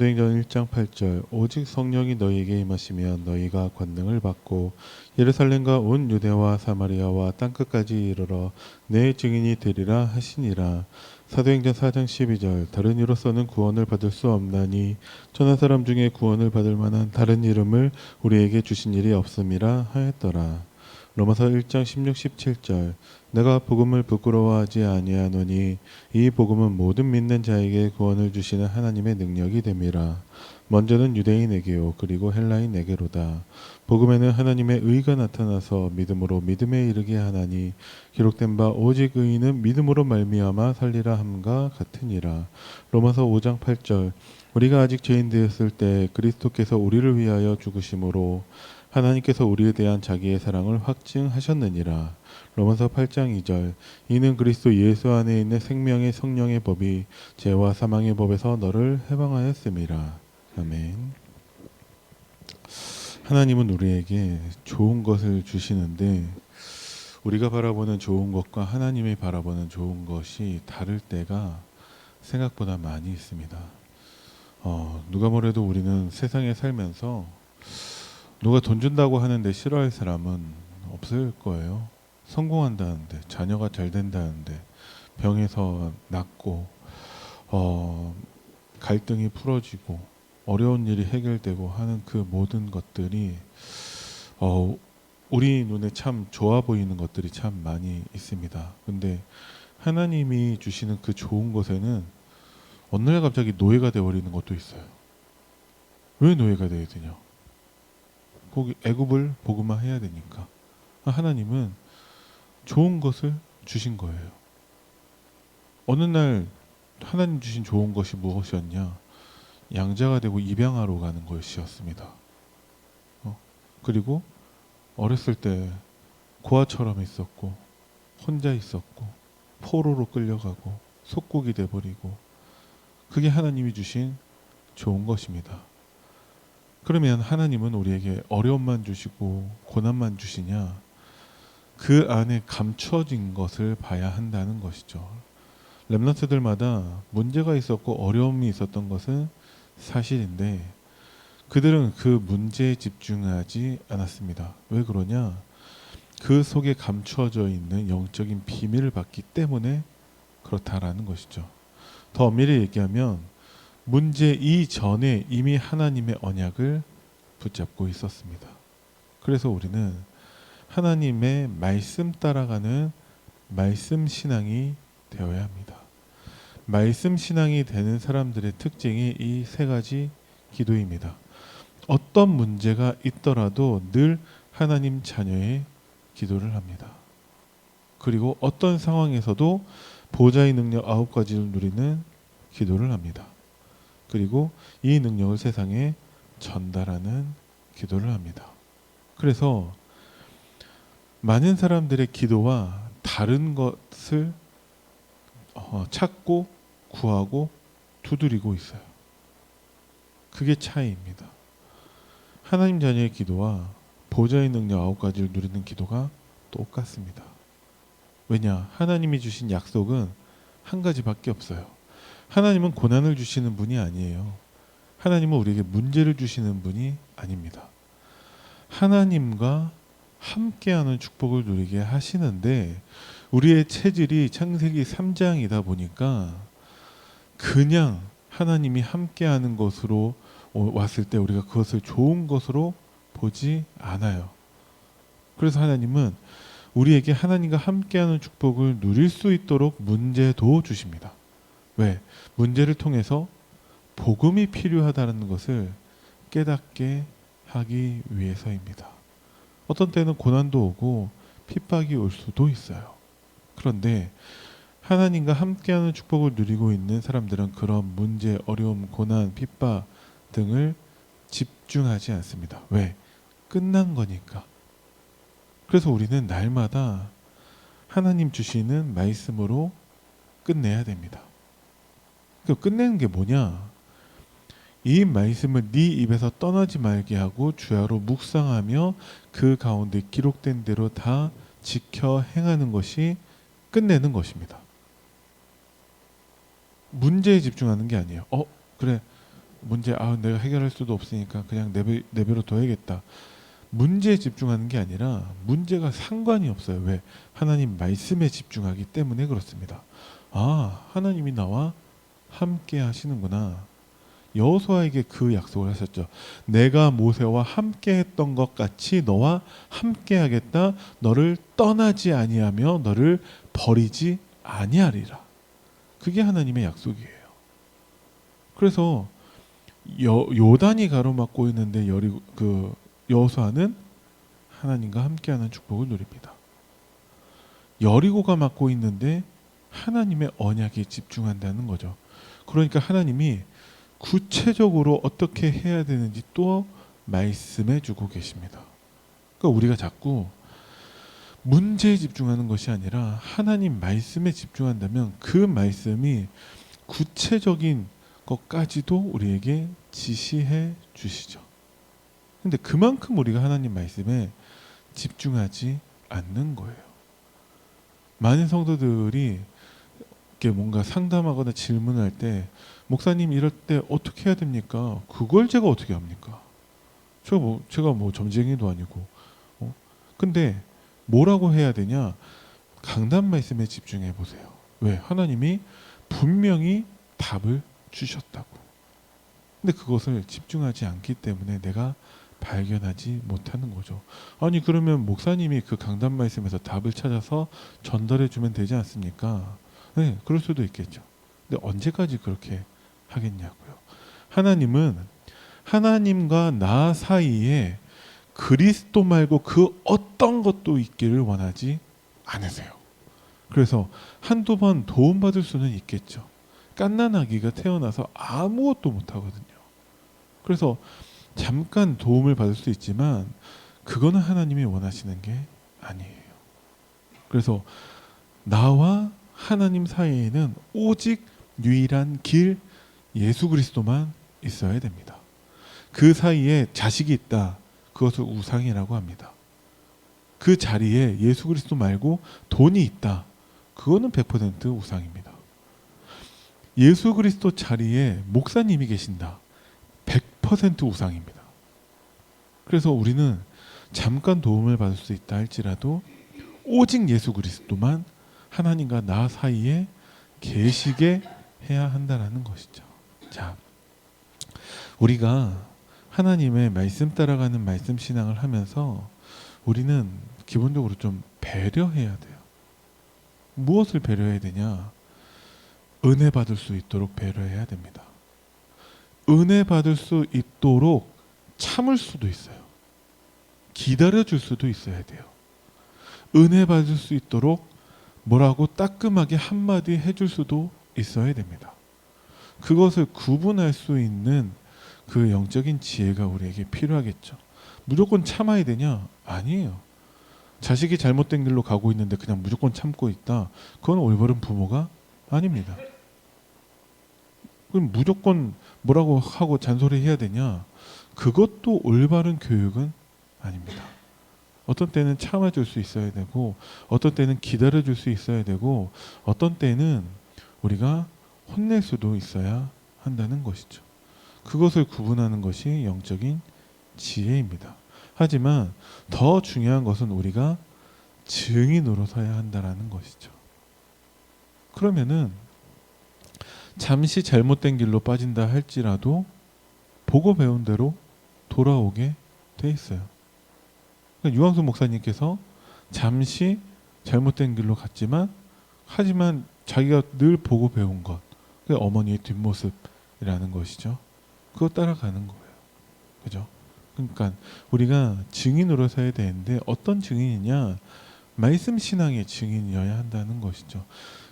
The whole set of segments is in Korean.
사도행전 1장 8절 오직 성령이 너희에게 임하시면 너희가 권능을 받고 예루살렘과 온 유대와 사마리아와 땅끝까지 이르러 내 증인이 되리라 하시니라. 사도행전 4장 12절 다른 이로서는 구원을 받을 수 없나니 천하 사람 중에 구원을 받을 만한 다른 이름을 우리에게 주신 일이 없음이라 하였더라. 로마서 1장 16, 17절 내가 복음을 부끄러워하지 아니하노니 이 복음은 모든 믿는 자에게 구원을 주시는 하나님의 능력이 됨이라. 먼저는 유대인에게요 그리고 헬라인에게로다. 복음에는 하나님의 의가 나타나서 믿음으로 믿음에 이르게 하나니 기록된 바 오직 의인은 믿음으로 말미암아 살리라 함과 같으니라. 로마서 5장 8절 우리가 아직 죄인 되었을 때 그리스도께서 우리를 위하여 죽으심으로 하나님께서 우리에 대한 자기의 사랑을 확증하셨느니라. 로마서 8장 2절 이는 그리스도 예수 안에 있는 생명의 성령의 법이 죄와 사망의 법에서 너를 해방하였음이라. 아멘. 하나님은 우리에게 좋은 것을 주시는데 우리가 바라보는 좋은 것과 하나님이 바라보는 좋은 것이 다를 때가 생각보다 많이 있습니다. 누가 뭐래도 우리는 세상에 살면서 누가 돈 준다고 하는데 싫어할 사람은 없을 거예요. 성공한다는데, 자녀가 잘 된다는데, 병에서 낫고, 갈등이 풀어지고, 어려운 일이 해결되고 하는 그 모든 것들이 우리 눈에 참 좋아 보이는 것들이 참 많이 있습니다. 근데 하나님이 주시는 그 좋은 것에는 어느 날 갑자기 노예가 되어버리는 것도 있어요. 왜 노예가 되어야 되냐? 거기 애굽을 복음화 해야 되니까. 하나님은 좋은 것을 주신 거예요. 어느 날 하나님 주신 좋은 것이 무엇이었냐? 양자가 되고 입양하러 가는 것이었습니다. 그리고 어렸을 때 고아처럼 있었고 혼자 있었고 포로로 끌려가고 속국이 돼버리고 그게 하나님이 주신 좋은 것입니다. 그러면 하나님은 우리에게 어려움만 주시고 고난만 주시냐? 그 안에 감춰진 것을 봐야 한다는 것이죠. 렘넌트들마다 문제가 있었고 어려움이 있었던 것은 사실인데 그들은 그 문제에 집중하지 않았습니다. 왜 그러냐? 그 속에 감추어져 있는 영적인 비밀을 받기 때문에 그렇다라는 것이죠. 더 엄밀히 얘기하면 문제 이전에 이미 하나님의 언약을 붙잡고 있었습니다. 그래서 우리는 하나님의 말씀 따라가는 말씀 신앙이 되어야 합니다. 말씀 신앙이 되는 사람들의 특징이 이 세 가지 기도입니다. 어떤 문제가 있더라도 늘 하나님 자녀의 기도를 합니다. 그리고 어떤 상황에서도 보좌의 능력 9가지를 누리는 기도를 합니다. 그리고 이 능력을 세상에 전달하는 기도를 합니다. 그래서 많은 사람들의 기도와 다른 것을 찾고 구하고 두드리고 있어요. 그게 차이입니다. 하나님 자녀의 기도와 보좌의 능력 9가지를 누리는 기도가 똑같습니다. 왜냐? 하나님이 주신 약속은 한 가지밖에 없어요. 하나님은 고난을 주시는 분이 아니에요. 하나님은 우리에게 문제를 주시는 분이 아닙니다. 하나님과 함께하는 축복을 누리게 하시는데 우리의 체질이 창세기 3장이다 보니까 그냥 하나님이 함께하는 것으로 왔을 때 우리가 그것을 좋은 것으로 보지 않아요. 그래서 하나님은 우리에게 하나님과 함께하는 축복을 누릴 수 있도록 문제도 주십니다. 왜? 문제를 통해서 복음이 필요하다는 것을 깨닫게 하기 위해서입니다. 어떤 때는 고난도 오고 핍박이 올 수도 있어요. 그런데 하나님과 함께하는 축복을 누리고 있는 사람들은 그런 문제, 어려움, 고난, 핍박 등을 집중하지 않습니다. 왜? 끝난 거니까. 그래서 우리는 날마다 하나님 주시는 말씀으로 끝내야 됩니다. 끝내는 게 뭐냐? 이 말씀을 네 입에서 떠나지 말게 하고 주야로 묵상하며 그 가운데 기록된 대로 다 지켜 행하는 것이 끝내는 것입니다. 문제에 집중하는 게 아니에요. 그래 문제 내가 해결할 수도 없으니까 그냥 내버려 둬야겠다. 문제에 집중하는 게 아니라 문제가 상관이 없어요. 왜? 하나님 말씀에 집중하기 때문에 그렇습니다. 하나님이 나와 함께 하시는구나. 여호수아에게 그 약속을 하셨죠. 내가 모세와 함께 했던 것 같이 너와 함께 하겠다. 너를 떠나지 아니하며 너를 버리지 아니하리라. 그게 하나님의 약속이에요. 그래서 요단이 가로막고 있는데 여호수아는 하나님과 함께하는 축복을 누립니다. 여리고가 막고 있는데 하나님의 언약에 집중한다는 거죠. 그러니까 하나님이 구체적으로 어떻게 해야 되는지 또 말씀해 주고 계십니다. 그러니까 우리가 자꾸 문제에 집중하는 것이 아니라 하나님 말씀에 집중한다면 그 말씀이 구체적인 것까지도 우리에게 지시해 주시죠. 근데 그만큼 우리가 하나님 말씀에 집중하지 않는 거예요. 많은 성도들이 이렇게 뭔가 상담하거나 질문할 때 목사님 이럴 때 어떻게 해야 됩니까? 그걸 제가 어떻게 합니까? 제가 뭐 점쟁이도 아니고. 근데 뭐라고 해야 되냐? 강단 말씀에 집중해 보세요. 왜? 하나님이 분명히 답을 주셨다고. 근데 그것을 집중하지 않기 때문에 내가 발견하지 못하는 거죠. 아니 그러면 목사님이 그 강단 말씀에서 답을 찾아서 전달해 주면 되지 않습니까? 네, 그럴 수도 있겠죠. 근데 언제까지 그렇게 하겠냐고요. 하나님은 하나님과 나 사이에 그리스도 말고 그 어떤 것도 있기를 원하지 않으세요. 그래서 한두 번 도움받을 수는 있겠죠. 갓난아기가 태어나서 아무것도 못하거든요. 그래서 잠깐 도움을 받을 수 있지만 그거는 하나님이 원하시는 게 아니에요. 그래서 나와 하나님 사이에는 오직 유일한 길 예수 그리스도만 있어야 됩니다. 그 사이에 자식이 있다. 그것을 우상이라고 합니다. 그 자리에 예수 그리스도 말고 돈이 있다. 그거는 100% 우상입니다. 예수 그리스도 자리에 목사님이 계신다. 100% 우상입니다. 그래서 우리는 잠깐 도움을 받을 수 있다 할지라도 오직 예수 그리스도만 하나님과 나 사이에 계시게 해야 한다라는 것이죠. 자, 우리가 하나님의 말씀 따라가는 말씀 신앙을 하면서 우리는 기본적으로 좀 배려해야 돼요. 무엇을 배려해야 되냐? 은혜 받을 수 있도록 배려해야 됩니다. 은혜 받을 수 있도록 참을 수도 있어요. 기다려줄 수도 있어야 돼요. 은혜 받을 수 있도록 뭐라고 따끔하게 한마디 해줄 수도 있어야 됩니다. 그것을 구분할 수 있는 그 영적인 지혜가 우리에게 필요하겠죠. 무조건 참아야 되냐? 아니에요. 자식이 잘못된 길로 가고 있는데 그냥 무조건 참고 있다. 그건 올바른 부모가 아닙니다. 그럼 무조건 뭐라고 하고 잔소리해야 되냐? 그것도 올바른 교육은 아닙니다. 어떤 때는 참아줄 수 있어야 되고 어떤 때는 기다려줄 수 있어야 되고 어떤 때는 우리가 혼낼 수도 있어야 한다는 것이죠. 그것을 구분하는 것이 영적인 지혜입니다. 하지만 더 중요한 것은 우리가 증인으로 서야 한다는 것이죠. 그러면은 잠시 잘못된 길로 빠진다 할지라도 보고 배운 대로 돌아오게 돼 있어요. 그러니까 유광수 목사님께서 잠시 잘못된 길로 갔지만 하지만 자기가 늘 보고 배운 것, 그게 어머니의 뒷모습이라는 것이죠. 그거 따라가는 거예요. 그죠? 그러니까 우리가 증인으로 서야 되는데 어떤 증인이냐? 말씀 신앙의 증인이어야 한다는 것이죠.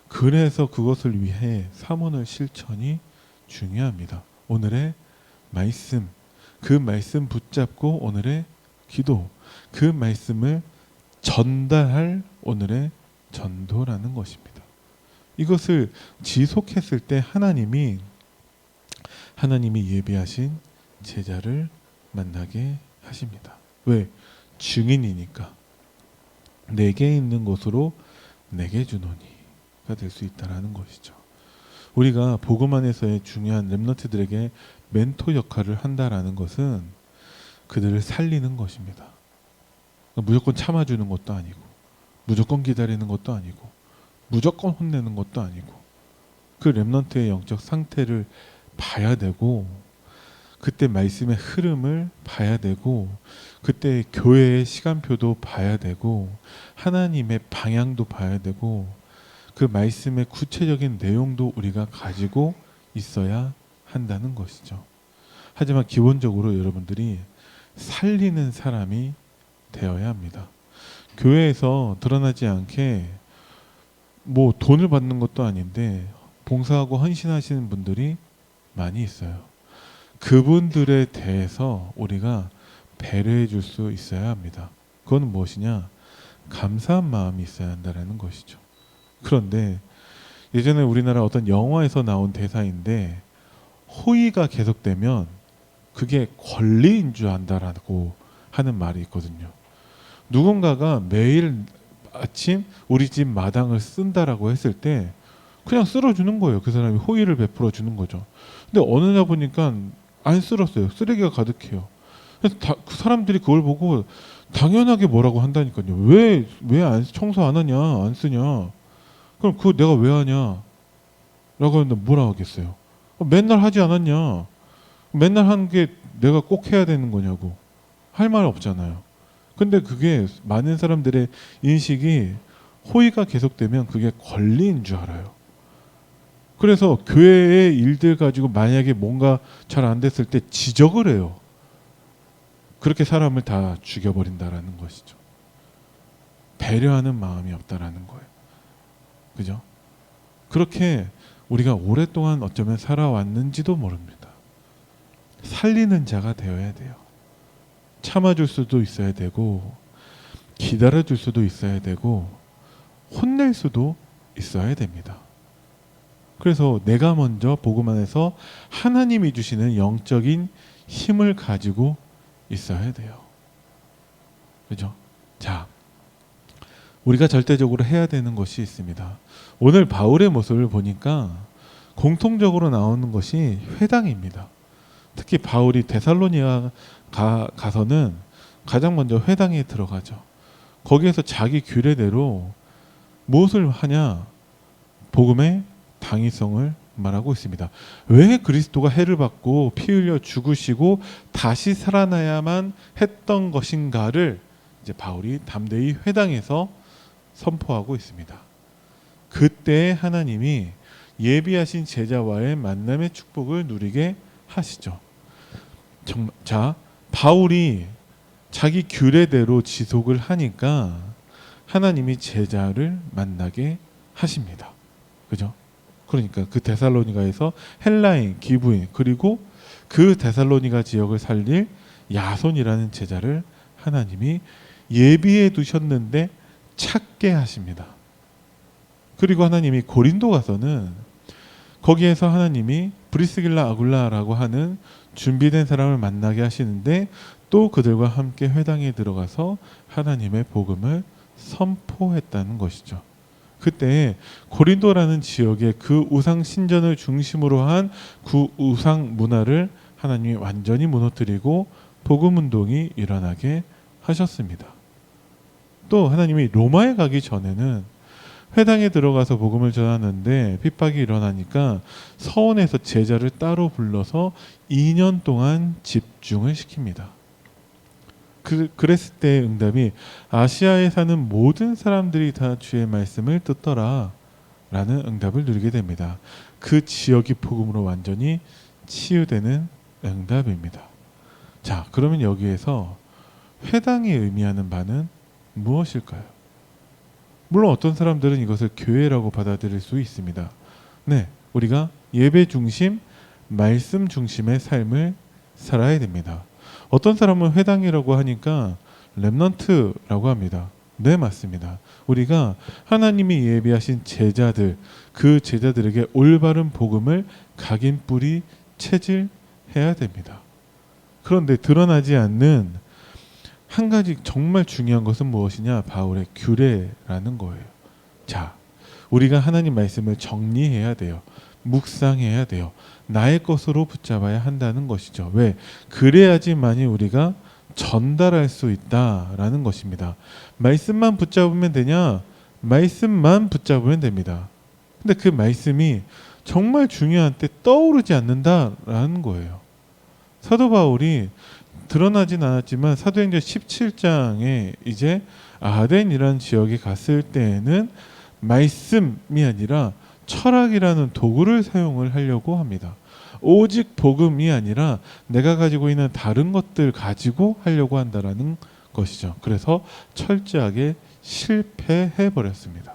그래서 그것을 위해 사모늘 실천이 중요합니다. 오늘의 말씀, 그 말씀 붙잡고 오늘의 기도, 그 말씀을 전달할 오늘의 전도라는 것입니다. 이것을 지속했을 때 하나님이 예비하신 제자를 만나게 하십니다. 왜? 증인이니까. 내게 있는 것으로 내게 주노니가 될 수 있다라는 것이죠. 우리가 복음 안에서의 중요한 렘넌트들에게 멘토 역할을 한다라는 것은 그들을 살리는 것입니다. 무조건 참아주는 것도 아니고, 무조건 기다리는 것도 아니고, 무조건 혼내는 것도 아니고, 그 렘넌트의 영적 상태를 봐야 되고, 그때 말씀의 흐름을 봐야 되고, 그때 교회의 시간표도 봐야 되고, 하나님의 방향도 봐야 되고, 그 말씀의 구체적인 내용도 우리가 가지고 있어야 한다는 것이죠. 하지만 기본적으로 여러분들이 살리는 사람이 되어야 합니다. 교회에서 드러나지 않게 뭐 돈을 받는 것도 아닌데 봉사하고 헌신하시는 분들이 많이 있어요. 그분들에 대해서 우리가 배려해 줄 수 있어야 합니다. 그건 무엇이냐? 감사한 마음이 있어야 한다는 것이죠. 그런데 예전에 우리나라 어떤 영화에서 나온 대사인데, 호의가 계속되면 그게 권리인 줄 안다라고 하는 말이 있거든요. 누군가가 매일 아침 우리 집 마당을 쓴다라고 했을 때 그냥 쓸어주는 거예요. 그 사람이 호의를 베풀어 주는 거죠. 근데 어느 날 보니까 안 쓸었어요. 쓰레기가 가득해요. 그래서 그 사람들이 그걸 보고 당연하게 뭐라고 한다니까요. 왜 안 청소 안 하냐, 안 쓰냐. 그럼 그거 내가 왜 하냐? 라고 하는데 뭐라 하겠어요? 맨날 하지 않았냐? 맨날 하는 게 내가 꼭 해야 되는 거냐고. 할 말 없잖아요. 근데 그게 많은 사람들의 인식이 호의가 계속되면 그게 권리인 줄 알아요. 그래서 교회의 일들 가지고 만약에 뭔가 잘 안 됐을 때 지적을 해요. 그렇게 사람을 다 죽여버린다라는 것이죠. 배려하는 마음이 없다라는 거예요. 그죠? 그렇게 우리가 오랫동안 어쩌면 살아왔는지도 모릅니다. 살리는 자가 되어야 돼요. 참아줄 수도 있어야 되고, 기다려줄 수도 있어야 되고, 혼낼 수도 있어야 됩니다. 그래서 내가 먼저 복음 안에서 하나님이 주시는 영적인 힘을 가지고 있어야 돼요. 그죠? 자, 우리가 절대적으로 해야 되는 것이 있습니다. 오늘 바울의 모습을 보니까 공통적으로 나오는 것이 회당입니다. 특히 바울이 데살로니가 가서는 가장 먼저 회당에 들어가죠. 거기에서 자기 규례대로 무엇을 하냐? 복음의 당위성을 말하고 있습니다. 왜 그리스도가 해를 받고 피 흘려 죽으시고 다시 살아나야만 했던 것인가를 이제 바울이 담대히 회당에서 선포하고 있습니다. 그때 하나님이 예비하신 제자와의 만남의 축복을 누리게 하시죠. 자, 바울이 자기 규례대로 지속을 하니까 하나님이 제자를 만나게 하십니다. 그죠? 그러니까 그 데살로니가에서 헬라인, 기브인, 그리고 그 데살로니가 지역을 살릴 야손이라는 제자를 하나님이 예비해 두셨는데 찾게 하십니다. 그리고 하나님이 고린도 가서는 거기에서 하나님이 브리스길라 아굴라라고 하는 준비된 사람을 만나게 하시는데 또 그들과 함께 회당에 들어가서 하나님의 복음을 선포했다는 것이죠. 그때 고린도라는 지역의 그 우상 신전을 중심으로 한 그 우상 문화를 하나님이 완전히 무너뜨리고 복음 운동이 일어나게 하셨습니다. 또 하나님이 로마에 가기 전에는 회당에 들어가서 복음을 전하는데 핍박이 일어나니까 서원에서 제자를 따로 불러서 2년 동안 집중을 시킵니다. 그랬을 때의 응답이 아시아에 사는 모든 사람들이 다 주의 말씀을 듣더라 라는 응답을 누리게 됩니다. 그 지역이 복음으로 완전히 치유되는 응답입니다. 자, 그러면 여기에서 회당이 의미하는 바는 무엇일까요? 물론 어떤 사람들은 이것을 교회라고 받아들일 수 있습니다. 네, 우리가 예배 중심, 말씀 중심의 삶을 살아야 됩니다. 어떤 사람은 회당이라고 하니까 렘넌트라고 합니다. 네, 맞습니다. 우리가 하나님이 예비하신 제자들, 그 제자들에게 올바른 복음을 각인 뿌리 체질해야 됩니다. 그런데 드러나지 않는 한 가지 정말 중요한 것은 무엇이냐? 바울의 규례라는 거예요. 자, 우리가 하나님 말씀을 정리해야 돼요. 묵상해야 돼요. 나의 것으로 붙잡아야 한다는 것이죠. 왜? 그래야지만이 우리가 전달할 수 있다라는 것입니다. 말씀만 붙잡으면 되냐? 말씀만 붙잡으면 됩니다. 근데 그 말씀이 정말 중요한 때 떠오르지 않는다라는 거예요. 사도 바울이 드러나진 않았지만 사도행전 17장에 이제 아덴이라는 지역에 갔을 때에는 말씀이 아니라 철학이라는 도구를 사용을 하려고 합니다. 오직 복음이 아니라 내가 가지고 있는 다른 것들 가지고 하려고 한다라는 것이죠. 그래서 철저하게 실패해 버렸습니다.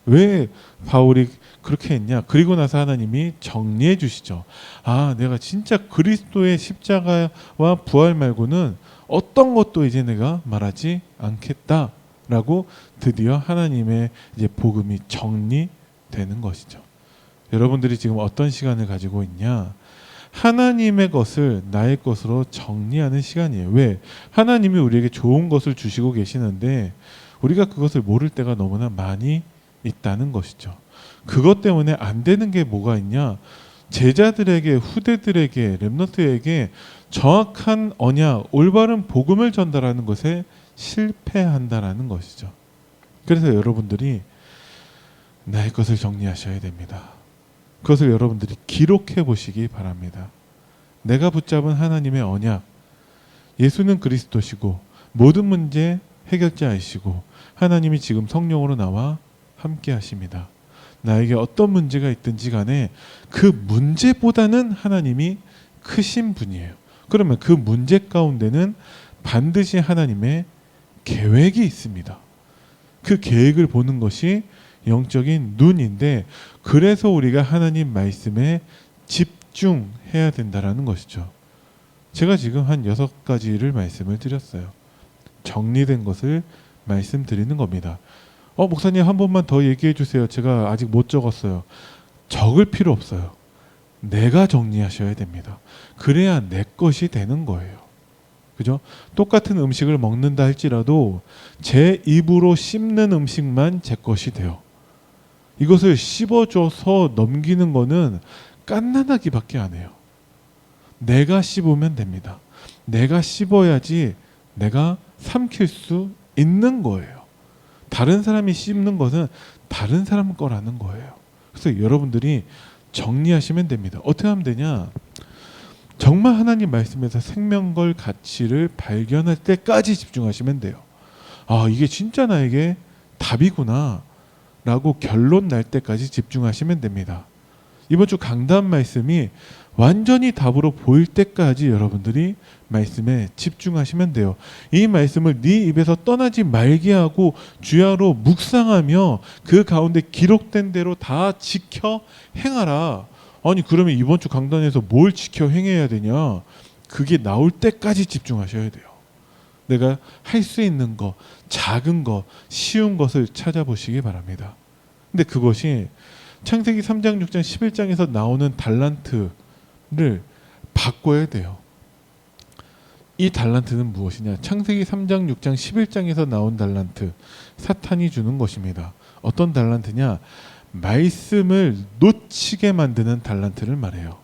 왜 바울이 그렇게 했냐? 그리고 나서 하나님이 정리해 주시죠. 아, 내가 진짜 그리스도의 십자가와 부활 말고는 어떤 것도 이제 내가 말하지 않겠다라고 드디어 하나님의 이제 복음이 정리되는 것이죠. 여러분들이 지금 어떤 시간을 가지고 있냐? 하나님의 것을 나의 것으로 정리하는 시간이에요. 왜? 하나님이 우리에게 좋은 것을 주시고 계시는데 우리가 그것을 모를 때가 너무나 많이 있다는 것이죠. 그것 때문에 안 되는 게 뭐가 있냐? 제자들에게, 후대들에게, 렘넌트에게 정확한 언약, 올바른 복음을 전달하는 것에 실패한다라는 것이죠. 그래서 여러분들이 나의 것을 정리하셔야 됩니다. 그것을 여러분들이 기록해 보시기 바랍니다. 내가 붙잡은 하나님의 언약, 예수는 그리스도시고 모든 문제 해결자이시고 하나님이 지금 성령으로 나와 함께 하십니다. 나에게 어떤 문제가 있든지 간에 그 문제보다는 하나님이 크신 분이에요. 그러면 그 문제 가운데는 반드시 하나님의 계획이 있습니다. 그 계획을 보는 것이 영적인 눈인데 그래서 우리가 하나님 말씀에 집중해야 된다라는 것이죠. 제가 지금 한 6가지를 말씀을 드렸어요. 정리된 것을 말씀드리는 겁니다. 목사님 한 번만 더 얘기해 주세요. 제가 아직 못 적었어요. 적을 필요 없어요. 내가 정리하셔야 됩니다. 그래야 내 것이 되는 거예요. 그죠? 똑같은 음식을 먹는다 할지라도 제 입으로 씹는 음식만 제 것이 돼요. 이것을 씹어줘서 넘기는 거는 깐난하기밖에 안 해요. 내가 씹으면 됩니다. 내가 씹어야지 내가 삼킬 수 있는 거예요. 다른 사람이 씹는 것은 다른 사람 거라는 거예요. 그래서 여러분들이 정리하시면 됩니다. 어떻게 하면 되냐? 정말 하나님 말씀에서 생명걸 가치를 발견할 때까지 집중하시면 돼요. 아, 이게 진짜 나에게 답이구나 라고 결론 날 때까지 집중하시면 됩니다. 이번 주 강단 말씀이 완전히 답으로 보일 때까지 여러분들이 말씀에 집중하시면 돼요. 이 말씀을 네 입에서 떠나지 말게 하고 주야로 묵상하며 그 가운데 기록된 대로 다 지켜 행하라. 아니 그러면 이번 주 강단에서 뭘 지켜 행해야 되냐? 그게 나올 때까지 집중하셔야 돼요. 내가 할 수 있는 거, 작은 거, 쉬운 것을 찾아보시기 바랍니다. 근데 그것이 창세기 3장, 6장, 11장에서 나오는 달란트를 바꿔야 돼요. 이 달란트는 무엇이냐? 창세기 3장, 6장, 11장에서 나온 달란트, 사탄이 주는 것입니다. 어떤 달란트냐? 말씀을 놓치게 만드는 달란트를 말해요.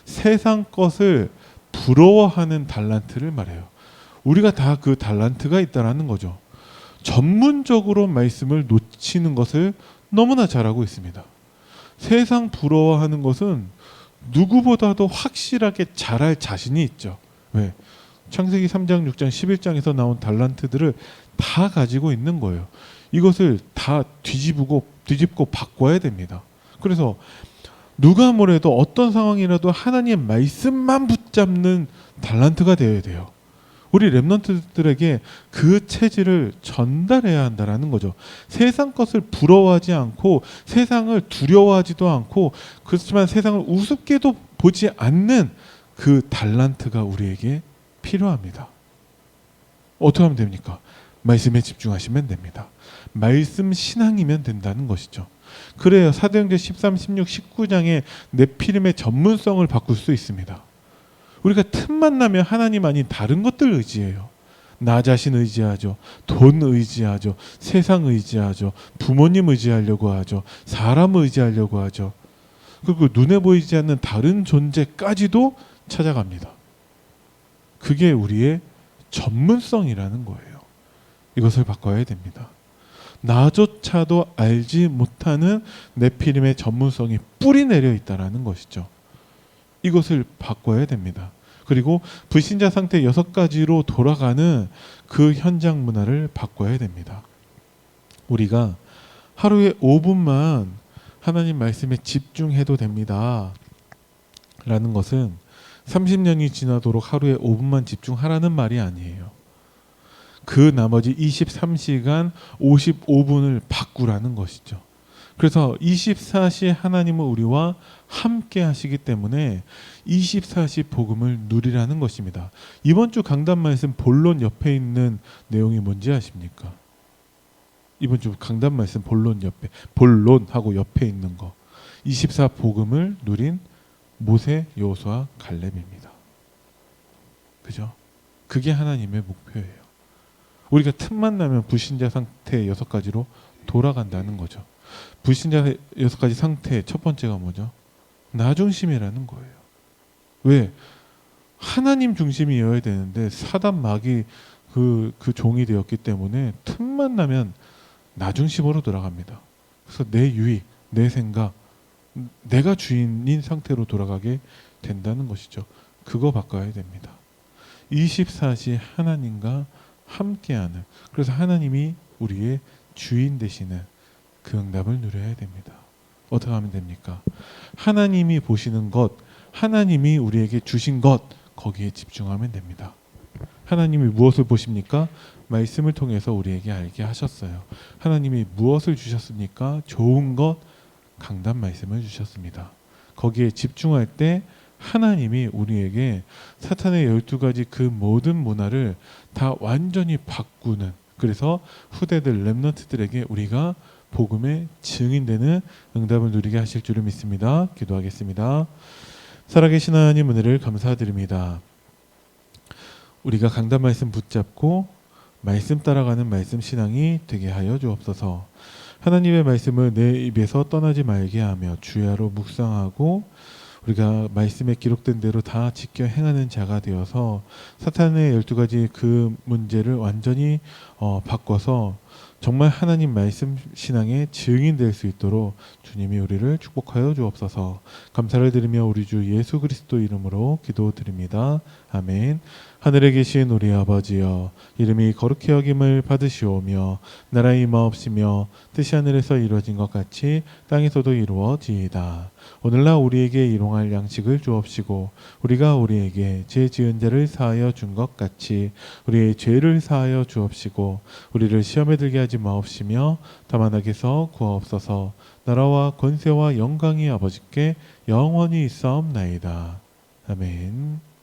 세상 것을 부러워하는 달란트를 말해요. 우리가 다 그 달란트가 있다라는 거죠. 전문적으로 말씀을 놓치는 것을 너무나 잘하고 있습니다. 세상 부러워하는 것은 누구보다도 확실하게 잘할 자신이 있죠. 왜? 창세기 3장, 6장, 11장에서 나온 달란트들을 다 가지고 있는 거예요. 이것을 다 뒤집고 바꿔야 됩니다. 그래서 누가 뭐래도 어떤 상황이라도 하나님의 말씀만 붙잡는 달란트가 되어야 돼요. 우리 렘넌트들에게 그 체질을 전달해야 한다라는 거죠. 세상 것을 부러워하지 않고 세상을 두려워하지도 않고 그렇지만 세상을 우습게도 보지 않는 그 달란트가 우리에게 필요합니다. 어떻게 하면 됩니까? 말씀에 집중하시면 됩니다. 말씀 신앙이면 된다는 것이죠. 그래요. 사도행전 13, 16, 19장에 네피림의 전문성을 바꿀 수 있습니다. 우리가 틈만 나면 하나님 아닌 다른 것들 의지해요. 나 자신 의지하죠. 돈 의지하죠. 세상 의지하죠. 부모님 의지하려고 하죠. 사람 의지하려고 하죠. 그리고 눈에 보이지 않는 다른 존재까지도 찾아갑니다. 그게 우리의 전문성이라는 거예요. 이것을 바꿔야 됩니다. 나조차도 알지 못하는 네피림의 전문성이 뿌리 내려 있다라는 것이죠. 이것을 바꿔야 됩니다. 그리고 불신자 상태 6가지로 돌아가는 그 현장 문화를 바꿔야 됩니다. 우리가 하루에 5분만 하나님 말씀에 집중해도 됩니다. 라는 것은 30년이 지나도록 하루에 5분만 집중하라는 말이 아니에요. 그 나머지 23시간 55분을 바꾸라는 것이죠. 그래서 24시 하나님은 우리와 함께 하시기 때문에 24시 복음을 누리라는 것입니다. 이번 주 강단 말씀 본론 옆에 있는 내용이 뭔지 아십니까? 이번 주 강단 말씀 본론 옆에, 본론하고 옆에 있는 거, 24 복음을 누린 모세, 여호수아, 갈렙입니다. 그죠? 그게 하나님의 목표예요. 우리가 틈만 나면 불신자 상태 6가지로 돌아간다는 거죠. 불신자 6가지 상태 첫 번째가 뭐죠? 나 중심이라는 거예요. 왜? 하나님 중심이어야 되는데 사단 마귀 그 종이 되었기 때문에 틈만 나면 나 중심으로 돌아갑니다. 그래서 내 유익, 내 생각, 내가 주인인 상태로 돌아가게 된다는 것이죠. 그거 바꿔야 됩니다. 24시 하나님과 함께하는, 그래서 하나님이 우리의 주인 되시는 그 응답을 누려야 됩니다. 어떻게 하면 됩니까? 하나님이 보시는 것, 하나님이 우리에게 주신 것, 거기에 집중하면 됩니다. 하나님이 무엇을 보십니까? 말씀을 통해서 우리에게 알게 하셨어요. 하나님이 무엇을 주셨습니까? 좋은 것, 강단 말씀을 주셨습니다. 거기에 집중할 때 하나님이 우리에게 사탄의 12가지 그 모든 문화를 다 완전히 바꾸는, 그래서 후대들 렘넌트들에게 우리가 복음의 증인되는 응답을 누리게 하실 줄을 믿습니다. 기도하겠습니다. 살아계신 하나님 은혜를 감사드립니다. 우리가 강단 말씀 붙잡고 말씀 따라가는 말씀 신앙이 되게 하여 주옵소서. 하나님의 말씀을 내 입에서 떠나지 말게 하며 주야로 묵상하고 우리가 말씀에 기록된 대로 다 지켜 행하는 자가 되어서 사탄의 12가지 그 문제를 완전히 바꿔서 정말 하나님 말씀 신앙의 증인 될 수 있도록 주님이 우리를 축복하여 주옵소서. 감사를 드리며 우리 주 예수 그리스도 이름으로 기도드립니다. 아멘. 하늘에 계신 우리 아버지여, 이름이 거룩히 여김을 받으시오며 나라의 임하옵시며 뜻이 하늘에서 이루어진 것 같이 땅에서도 이루어지이다. 오늘날 우리에게 일용할 양식을 주옵시고 우리가 우리에게 죄 지은 자를 사하여 준 것 같이 우리의 죄를 사하여 주옵시고 우리를 시험에 들게 하지 마옵시며 다만 악에서 구하옵소서. 나라와 권세와 영광이 아버지께 영원히 있사옵나이다. 아멘.